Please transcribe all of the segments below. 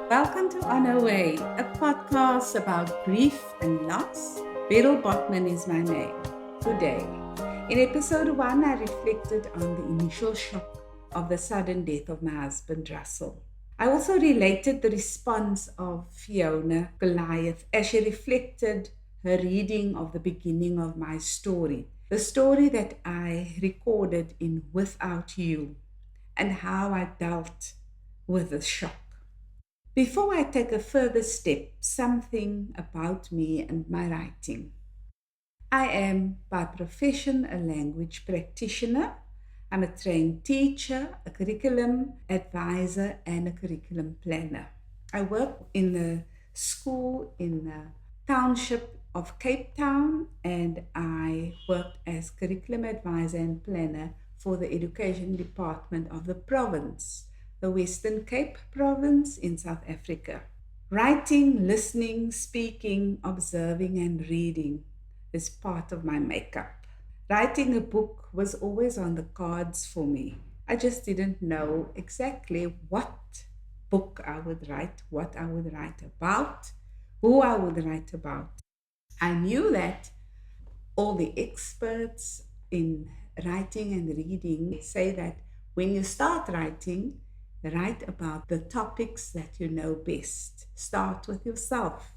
Welcome to On Our Way, a podcast about grief and loss. Beryl Botman is my name. Today, in episode 1, I reflected on the initial shock of the sudden death of my husband, Russell. I also related the response of Fiona Goliath as she reflected her reading of the beginning of my story, the story that I recorded in Without You, and how I dealt with the shock. Before I take a further step, something about me and my writing. I am by profession a language practitioner. I'm a trained teacher, a curriculum advisor, and a curriculum planner. I work in the school in the township of Cape Town, and I worked as curriculum advisor and planner for the education department of the province, the Western Cape province in South Africa. Writing, listening, speaking, observing, and reading is part of my makeup. Writing a book was always on the cards for me. I just didn't know exactly what book I would write, what I would write about, who I would write about. I knew that all the experts in writing and reading say that when you start writing, write about the topics that you know best. Start with yourself.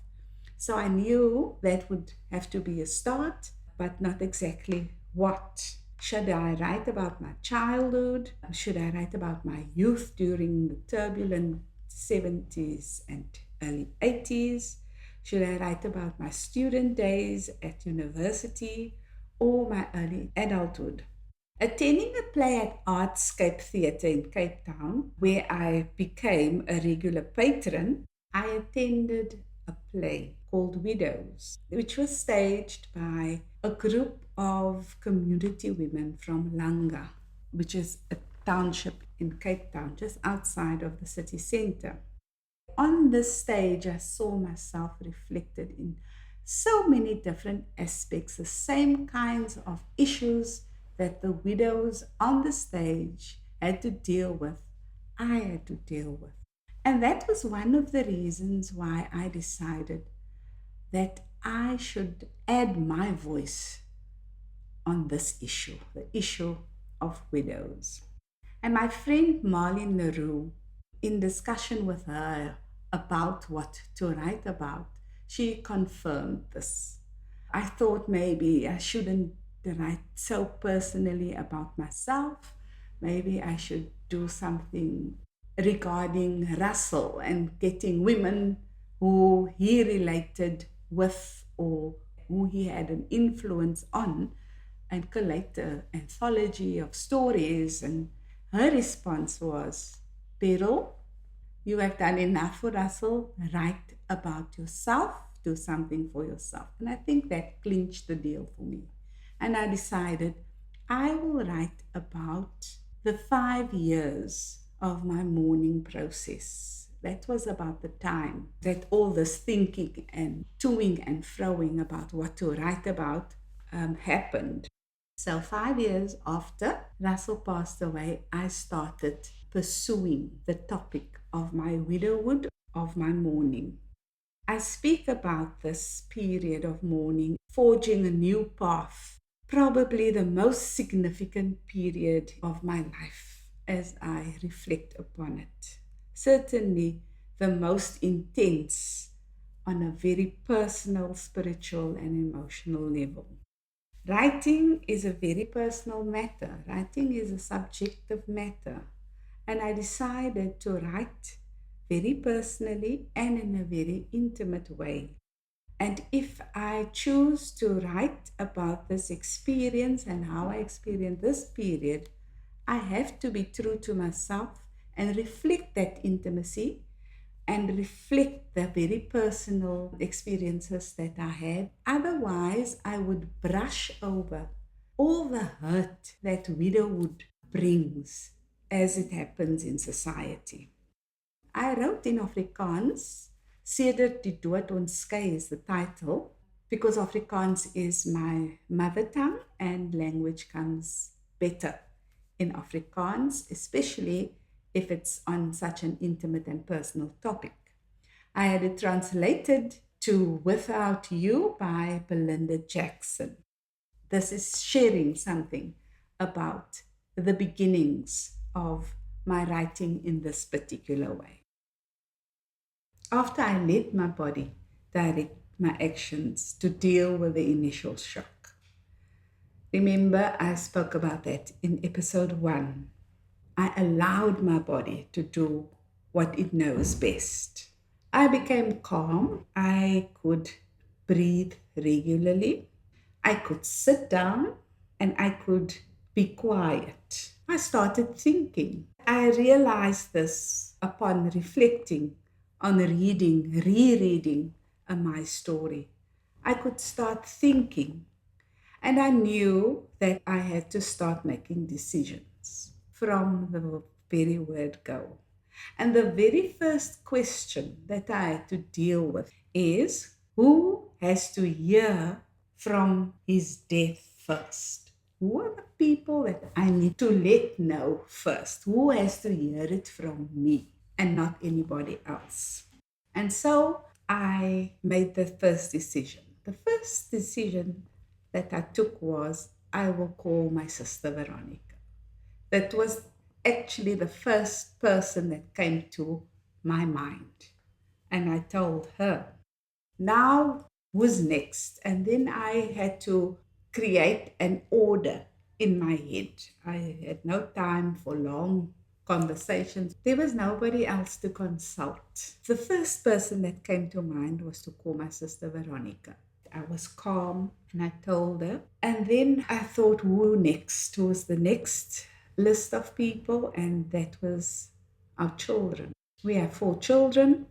So I knew that would have to be a start, but not exactly what. Should I write about my childhood? Should I write about my youth during the turbulent 70s and early 80s? Should I write about my student days at university or my early adulthood? Attending a play at Artscape Theatre in Cape Town, where I became a regular patron, I attended a play called Widows, which was staged by a group of community women from Langa, which is a township in Cape Town, just outside of the city centre. On this stage, I saw myself reflected in so many different aspects, the same kinds of issues that the widows on the stage had to deal with, I had to deal with. And that was one of the reasons why I decided that I should add my voice on this issue, the issue of widows. And my friend Marlene Leroux, in discussion with her about what to write about, she confirmed this. I thought maybe I shouldn't write so personally about myself. Maybe I should do something regarding Russell and getting women who he related with or who he had an influence on and collect an anthology of stories. And her response was, Beryl, you have done enough for Russell. Write about yourself. Do something for yourself. And I think that clinched the deal for me. And I decided I will write about the 5 years of my mourning process. That was about the time that all this thinking and toing and froing about what to write about happened. So 5 years after Russell passed away, I started pursuing the topic of my widowhood, of my mourning. I speak about this period of mourning, forging a new path, probably the most significant period of my life as I reflect upon it. Certainly the most intense on a very personal, spiritual, and emotional level. Writing is a very personal matter. Writing is a subjective matter. And I decided to write very personally and in a very intimate way. And if I choose to write about this experience and how I experienced this period, I have to be true to myself and reflect that intimacy and reflect the very personal experiences that I had. Otherwise, I would brush over all the hurt that widowhood brings as it happens in society. I wrote in Afrikaans, Sedert die dood ons skei is the title, because Afrikaans is my mother tongue and language comes better in Afrikaans, especially if it's on such an intimate and personal topic. I had it translated to Without You by Belinda Jackson. This is sharing something about the beginnings of my writing in this particular way. After I let my body direct my actions to deal with the initial shock. Remember, I spoke about that in episode 1. I allowed my body to do what it knows best. I became calm. I could breathe regularly. I could sit down and I could be quiet. I started thinking. I realized this upon reflecting on rereading my story. I could start thinking, and I knew that I had to start making decisions from the very word go. And the very first question that I had to deal with is, who has to hear from his death first? Who are the people that I need to let know first? Who has to hear it from me and not anybody else? And so I made the first decision. The first decision that I took was, I will call my sister Veronica. That was actually the first person that came to my mind. And I told her, now who's next? And then I had to create an order in my head. I had no time for long conversations. There was nobody else to consult. The first person that came to mind was to call my sister Veronica. I was calm and I told her. And then I thought, who next? Who was the next list of people? And that was our children. We have 4 children.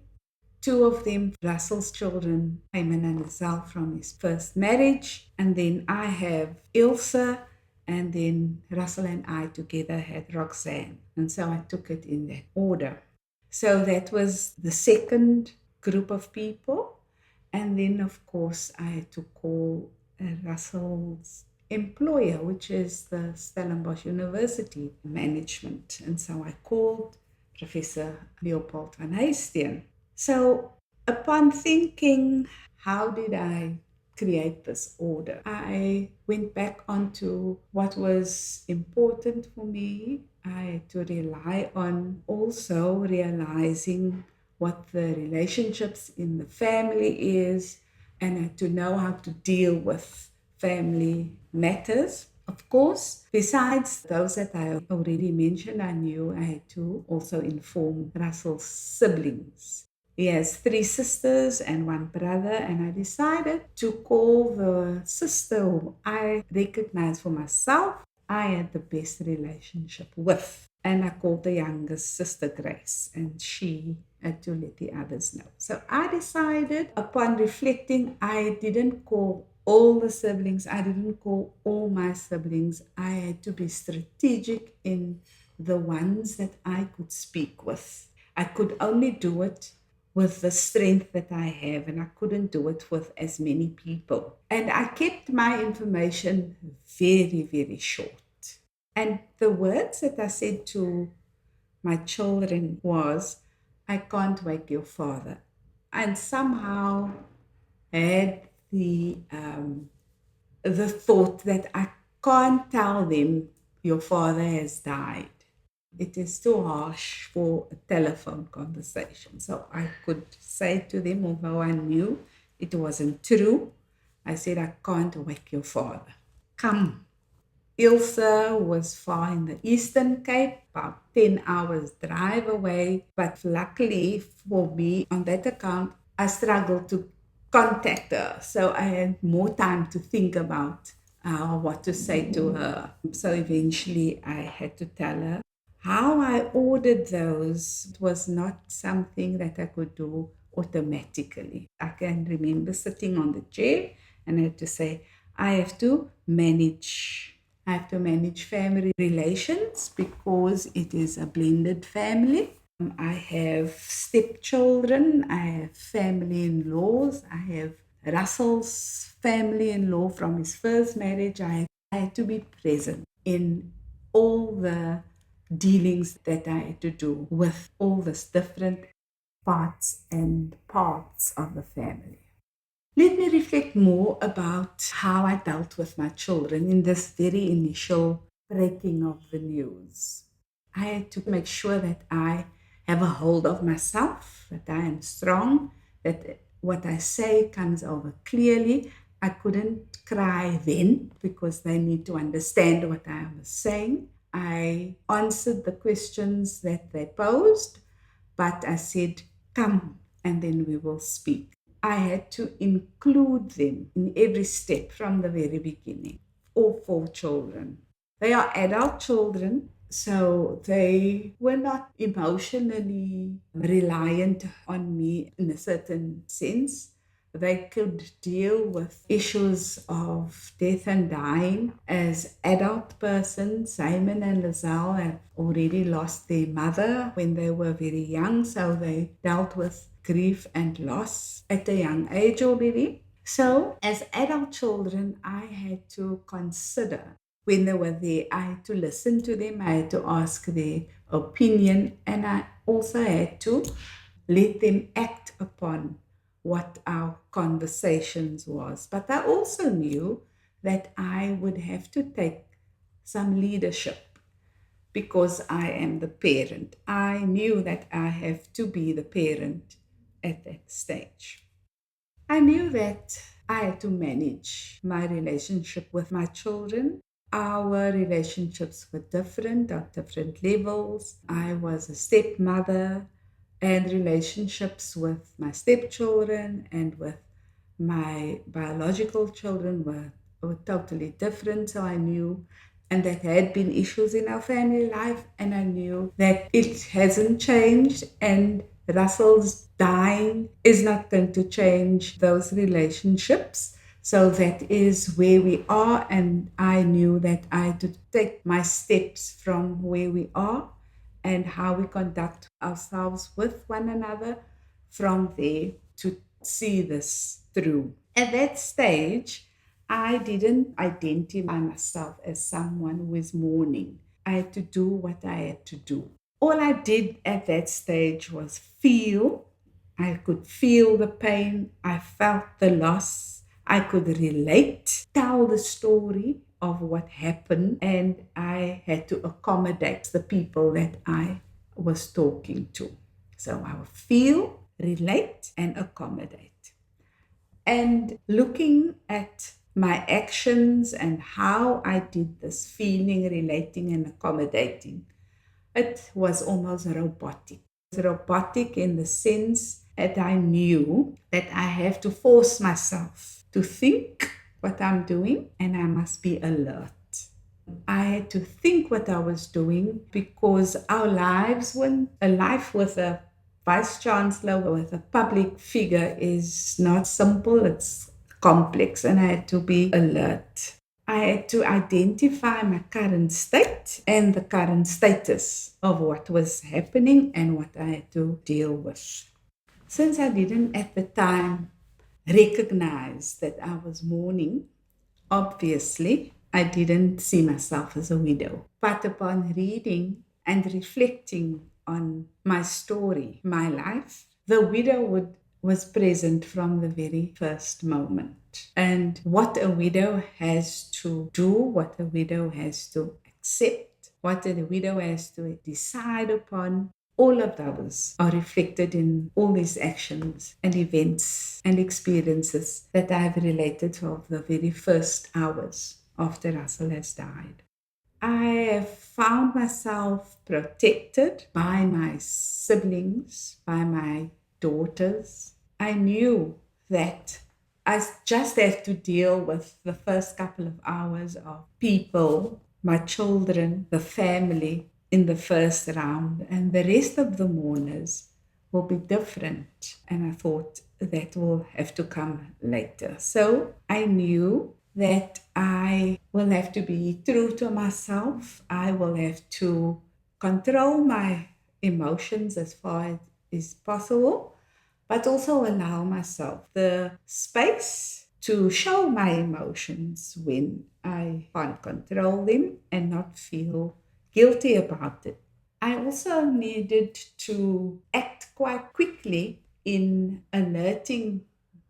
2 of them, Russell's children, Hyman and Lazelle from his first marriage. And then I have Ilse, and then Russell and I together had Roxanne. And so I took it in that order. So that was the second group of people. And then, of course, I had to call Russell's employer, which is the Stellenbosch University Management. And so I called Professor Leopold van Heijsteen. So, upon thinking, how did I create this order? I went back onto what was important for me. I had to rely on also realizing what the relationships in the family is, and I had to know how to deal with family matters. Of course, besides those that I already mentioned, I knew I had to also inform Russell's siblings. He has 3 sisters and 1 brother, and I decided to call the sister who I recognized for myself I had the best relationship with. And I called the youngest sister Grace, and she had to let the others know. So I decided, upon reflecting, I didn't call all the siblings, I didn't call all my siblings. I had to be strategic in the ones that I could speak with. I could only do it with the strength that I have, and I couldn't do it with as many people. And I kept my information very, very short. And the words that I said to my children was, I can't wake your father. And somehow had the thought that I can't tell them your father has died. It is too harsh for a telephone conversation. So I could say to them, although I knew it wasn't true, I said, I can't wake your father. Come. Ilse was far in the Eastern Cape, about 10 hours drive away. But luckily for me, on that account, I struggled to contact her. So I had more time to think about what to say to her. So eventually I had to tell her. How I ordered those was not something that I could do automatically. I can remember sitting on the chair and I had to say, I have to manage family relations because it is a blended family. I have stepchildren, I have family-in-laws, I have Russell's family-in-law from his first marriage. I had to be present in all the dealings that I had to do with all these different parts and parts of the family. Let me reflect more about how I dealt with my children in this very initial breaking of the news. I had to make sure that I have a hold of myself, that I am strong, that what I say comes over clearly. I couldn't cry then because they need to understand what I was saying. I answered the questions that they posed, but I said, come and then we will speak. I had to include them in every step from the very beginning. All four children. They are adult children, so they were not emotionally reliant on me in a certain sense. They could deal with issues of death and dying as adult persons. Simon and Lizelle have already lost their mother when they were very young, so they dealt with grief and loss at a young age already. So, as adult children, I had to consider when they were there, I had to listen to them, I had to ask their opinion, and I also had to let them act upon what our conversations was. But I also knew that I would have to take some leadership because I am the parent. I knew that I have to be the parent at that stage. I knew that I had to manage my relationship with my children. Our relationships were different at different levels. I was a stepmother, and relationships with my stepchildren and with my biological children were totally different. So I knew, and that had been issues in our family life, and I knew that it hasn't changed, and Russell's dying is not going to change those relationships. So that is where we are, and I knew that I had to take my steps from where we are and how we conduct ourselves with one another from there to see this through. At that stage, I didn't identify myself as someone who is mourning. I had to do what I had to do. All I did at that stage was feel. I could feel the pain. I felt the loss. I could relate, tell the story of what happened, and I had to accommodate the people that I was talking to. So I would feel, relate, and accommodate. And looking at my actions and how I did this feeling, relating, and accommodating, it was almost robotic. It was robotic in the sense that I knew that I have to force myself to think what I'm doing and I must be alert. I had to think what I was doing because our lives, when a life with a vice chancellor, with a public figure, is not simple, it's complex, and I had to be alert. I had to identify my current state and the current status of what was happening and what I had to deal with. Since I didn't at the time recognize that I was mourning, obviously, I didn't see myself as a widow. But upon reading and reflecting on my story, my life, the widowhood was present from the very first moment. And what a widow has to do, what a widow has to accept, what a widow has to decide upon, all of those are reflected in all these actions and events and experiences that I've related of the very first hours after Russell has died. I have found myself protected by my siblings, by my daughters. I knew that I just have to deal with the first couple of hours of people, my children, the family in the first round, and the rest of the mourners will be different. And I thought that will have to come later. So I knew that I will have to be true to myself. I will have to control my emotions as far as is possible, but also allow myself the space to show my emotions when I can't control them and not feel guilty about it. I also needed to act quite quickly in alerting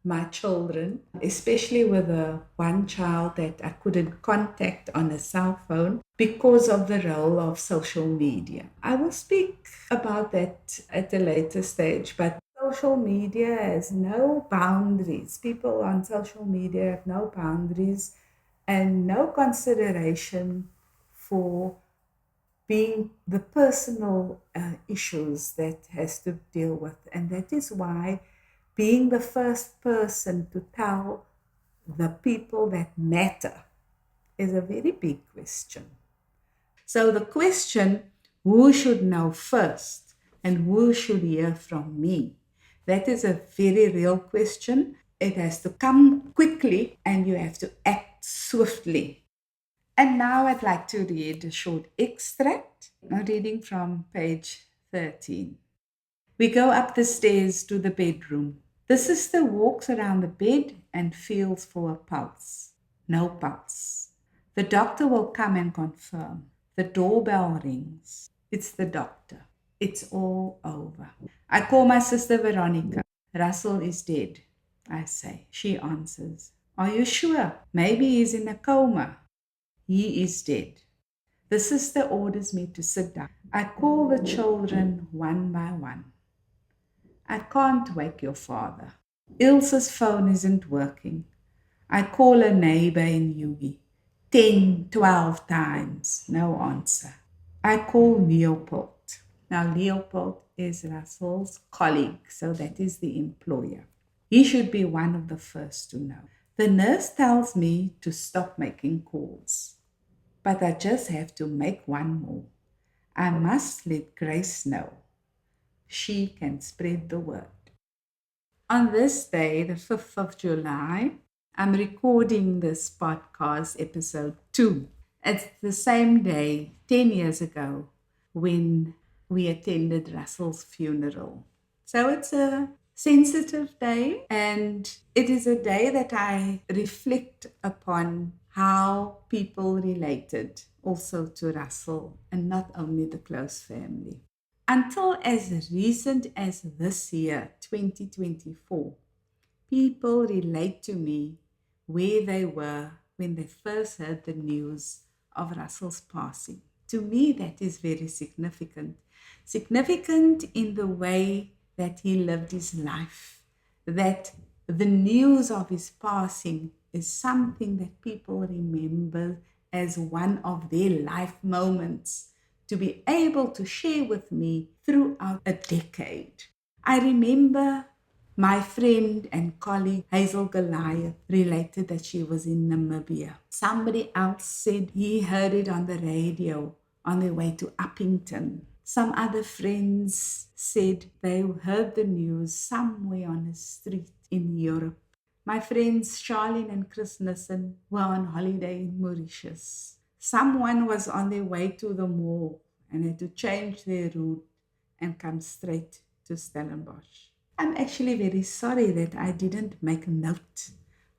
my children, especially with the one child that I couldn't contact on a cell phone because of the role of social media. I will speak about that at a later stage, but social media has no boundaries. People on social media have no boundaries and no consideration for being the personal issues that has to deal with. And that is why being the first person to tell the people that matter is a very big question. So the question, who should know first and who should hear from me? That is a very real question. It has to come quickly and you have to act swiftly. And now I'd like to read a short extract. I'm reading from page 13. We go up the stairs to the bedroom. The sister walks around the bed and feels for a pulse. No pulse. The doctor will come and confirm. The doorbell rings. It's the doctor. It's all over. I call my sister Veronica. Russell is dead, I say. She answers. Are you sure? Maybe he's in a coma. He is dead. The sister orders me to sit down. I call the children one by one. I can't wake your father. Ilse's phone isn't working. I call a neighbor in Yugi 10, 12 times. No answer. I call Leopold. Now, Leopold is Russell's colleague, so that is the employer. He should be one of the first to know. The nurse tells me to stop making calls. But I just have to make one more. I must let Grace know. She can spread the word. On this day, the 5th of July, I'm recording this podcast episode 2. It's the same day, 10 years ago, when we attended Russell's funeral. So it's a sensitive day, and it is a day that I reflect upon how people related also to Russell and not only the close family. Until as recent as this year, 2024, people relate to me where they were when they first heard the news of Russell's passing. To me, that is very significant. Significant in the way that he lived his life, that the news of his passing is something that people remember as one of their life moments to be able to share with me throughout a decade. I remember my friend and colleague Hazel Goliath related that she was in Namibia. Somebody else said he heard it on the radio on their way to Uppington. Some other friends said they heard the news somewhere on a street in Europe. My friends Charlene and Chris Nissen were on holiday in Mauritius. Someone was on their way to the mall and had to change their route and come straight to Stellenbosch. I'm actually very sorry that I didn't make a note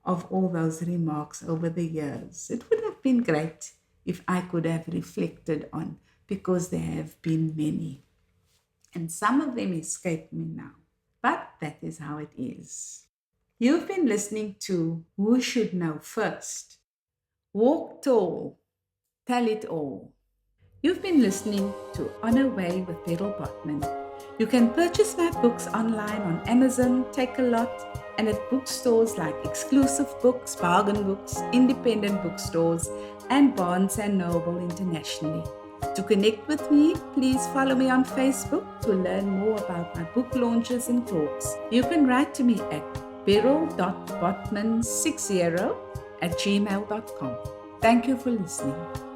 of all those remarks over the years. It would have been great if I could have reflected on, because there have been many. And some of them escape me now. But that is how it is. You've been listening to Who Should Know First. Walk tall, tell it all. You've been listening to On a Way with Beryl Botman. You can purchase my books online on Amazon, Take-A-Lot, and at bookstores like Exclusive Books, Bargain Books, Independent Bookstores, and Barnes & Noble internationally. To connect with me, please follow me on Facebook to learn more about my book launches and talks. You can write to me at beryl.botman60@gmail.com. Thank you for listening.